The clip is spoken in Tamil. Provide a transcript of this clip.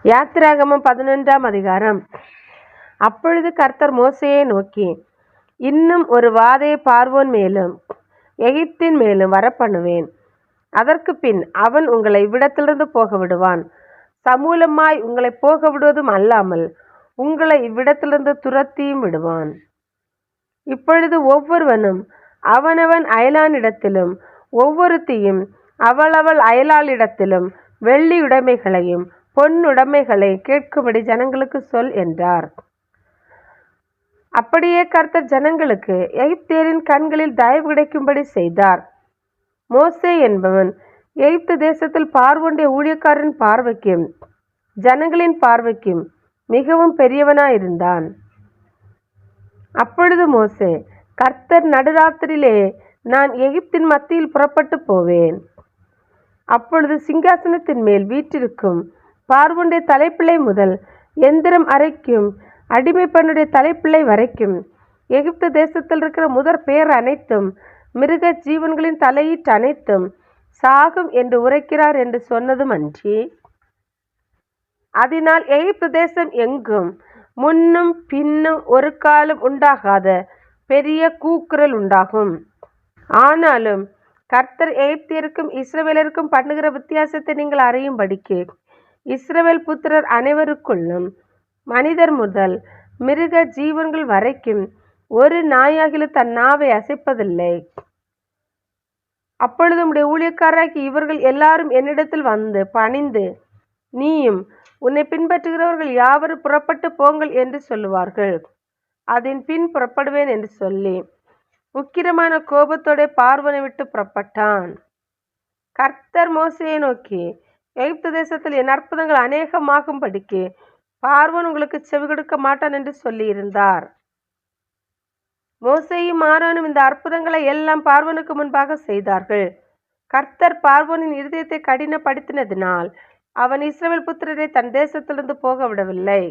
யாத்திராகமம் 11ஆம் அதிகாரம். அப்பொழுது கர்த்தர் மோசேயை நோக்கி, இன்னும் ஒரு வாதையை பார்வோன் மேலும் எகிப்தின் மேலும் வரப்பண்ணுவேன். அதற்கு பின் அவன் உங்களை இவ்விடத்திலிருந்து போக விடுவான். சமூலமாய் உங்களை போக விடுவதும் அல்லாமல் உங்களை இவ்விடத்திலிருந்து துரத்தியும் விடுவான். இப்பொழுது ஒவ்வொருவனும் அவனவன் அயலானிடத்திலும் ஒவ்வொருத்தியும் அவளவள் அயலாளிடத்திலும் வெள்ளியுடைமைகளையும் பொன்னுடைமைகளை கேட்கும்படி ஜனங்களுக்கு சொல் என்றார். அப்படியே கர்த்தர் ஜனங்களுக்கு எகிப்தியரின் கண்களில் தயவு கிடைக்கும்படி செய்தார். மோசே என்பவன் எகிப்து தேசத்தில் பார்வோனுடைய ஊழியக்காரரின் பார்வைக்கும் ஜனங்களின் பார்வைக்கும் மிகவும் பெரியவனாயிருந்தான். அப்பொழுது மோசே, கர்த்தர் நடுராத்திரியிலே நான் எகிப்தின் மத்தியில் புறப்பட்டு போவேன். அப்பொழுது சிங்காசனத்தின் மேல் வீற்றிருக்கும் பார்வோனுடைய தலைப்பிள்ளை முதல் எந்திரம் அரைக்கும் அடிமை பெண்ணுடைய தலைப்பிள்ளை வரைக்கும் எகிப்து தேசத்தில் இருக்கிற முதற் பேர் அனைத்தும் மிருக ஜீவன்களின் தலையீட்டு அனைத்தும் சாகும் என்று உரைக்கிறார் என்று சொன்னதும் அன்றி, அதனால் எகிப்து தேசம் எங்கும் முன்னும் பின்னும் ஒரு காலம் உண்டாகாத பெரிய கூக்குரல் உண்டாகும். ஆனாலும் கர்த்தர் எகிப்தியருக்கும் இஸ்ரவேலருக்கும் பண்ணுகிற வித்தியாசத்தை நீங்கள் அறியும்படிக்கு இஸ்ரவேல் புத்திரர் அனைவருக்குள்ளும் மனிதர் முதல் மிருக ஜீவன்கள் வரைக்கும் ஒரு நாயாகிலும் தன் நாவை அசைப்பதில்லை. அப்பொழுது உம்முடைய ஊழியக்காரராகி இவர்கள் எல்லாரும் என்னிடத்தில் வந்து பணிந்து, நீயும் உன்னை பின்பற்றுகிறவர்கள் யாவரும் புறப்பட்டு போங்கள் என்று சொல்லுவார்கள். அதன் பின் புறப்படுவேன் என்று சொல்லி உக்கிரமான கோபத்தோட பார்வோனை விட்டு புறப்பட்டான். கர்த்தர் மோசேயை நோக்கி, எகிப்து தேசத்தில் என் அற்புதங்கள் அநேகமாகும்படிக்கு பார்வோன் உங்களுக்கு செவி கொடுக்க மாட்டான் என்று சொல்லியிருந்தார். மோசேயும் ஆரோனும் இந்த அற்புதங்களை எல்லாம் பார்வோனுக்கு முன்பாக செய்தார்கள். கர்த்தர் பார்வோனின் இருதயத்தை கடினப்படுத்தினதினால் அவன் இஸ்ரவேல் புத்திரரை தன் தேசத்திலிருந்து போக விடவில்லை.